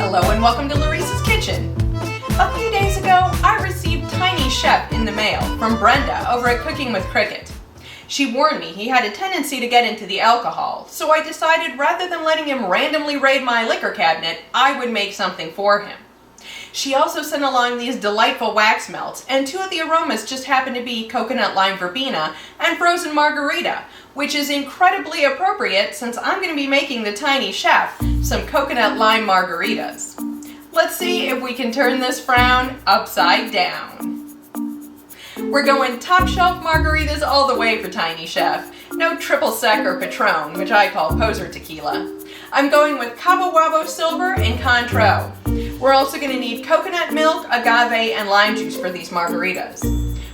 Hello and welcome to Laurice's Kitchen. A few days ago, I received Tiny Chef in the mail from Brenda over at Cooking with Cricket. She warned me he had a tendency to get into the alcohol, so I decided rather than letting him randomly raid my liquor cabinet, I would make something for him. She also sent along these delightful wax melts, and two of the aromas just happen to be coconut lime verbena and frozen margarita, which is incredibly appropriate since I'm going to be making the Tiny Chef some coconut lime margaritas. Let's see if we can turn this frown upside down. We're going top shelf margaritas all the way for Tiny Chef. No triple sec or Patron, which I call poser tequila. I'm going with Cabo Wabo Silver and Contreau. We're also going to need coconut milk, agave, and lime juice for these margaritas.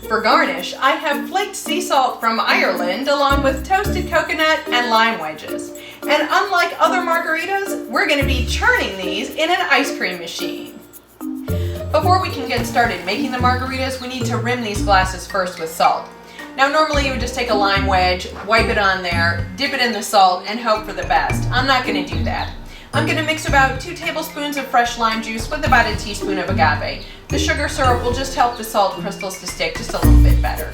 For garnish, I have flaked sea salt from Ireland along with toasted coconut and lime wedges. And unlike other margaritas, we're going to be churning these in an ice cream machine. Before we can get started making the margaritas, we need to rim these glasses first with salt. Now normally you would just take a lime wedge, wipe it on there, dip it in the salt, and hope for the best. I'm not going to do that. I'm going to mix about 2 tablespoons of fresh lime juice with about a teaspoon of agave. The sugar syrup will just help the salt crystals to stick just a little bit better.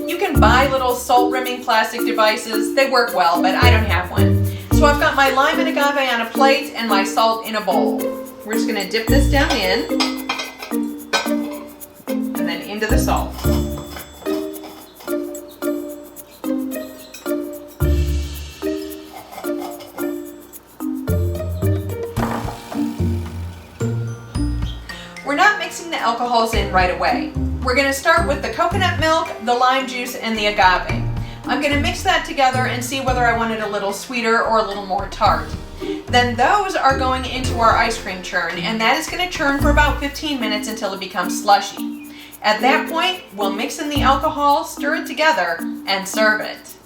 You can buy little salt rimming plastic devices. They work well, but I don't have one. So I've got my lime and agave on a plate and my salt in a bowl. We're just going to dip this down in and then into the salt. We're not mixing the alcohols in right away. We're going to start with the coconut milk, the lime juice, and the agave. I'm going to mix that together and see whether I want it a little sweeter or a little more tart. Then those are going into our ice cream churn, and that is going to churn for about 15 minutes until it becomes slushy. At that point, we'll mix in the alcohol, stir it together, and serve it.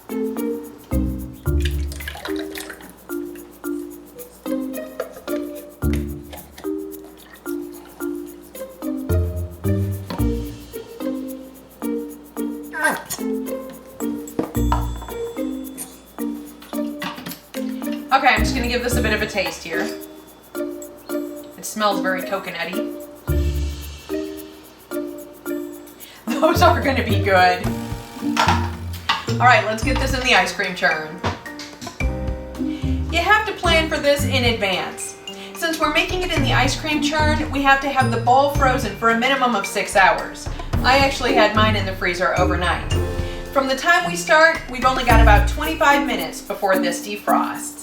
Okay, I'm just going to give this a bit of a taste here. It smells very coconutty. Those are going to be good. Alright, let's get this in the ice cream churn. You have to plan for this in advance. Since we're making it in the ice cream churn, we have to have the bowl frozen for a minimum of 6 hours. I actually had mine in the freezer overnight. From the time we start, we've only got about 25 minutes before this defrosts.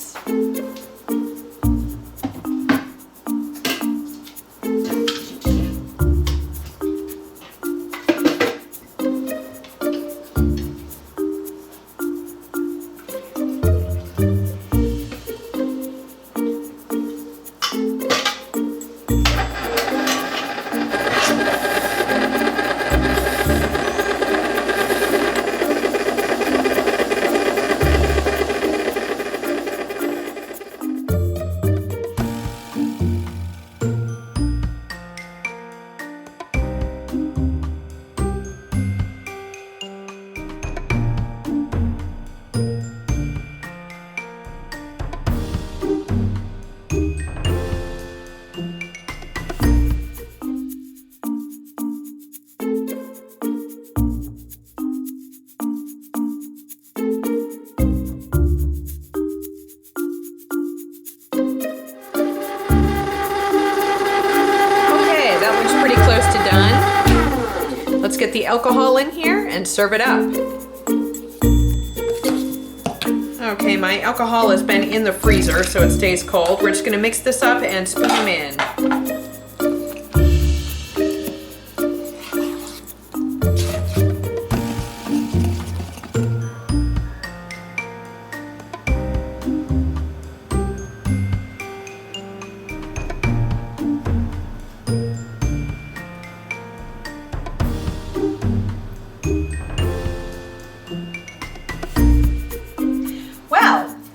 Let's get the alcohol in here and serve it up. Okay, my alcohol has been in the freezer so it stays cold. We're just going to mix this up and spoon them in.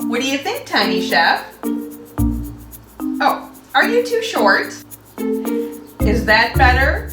What do you think, Tiny Chef? Oh, are you too short? Is that better?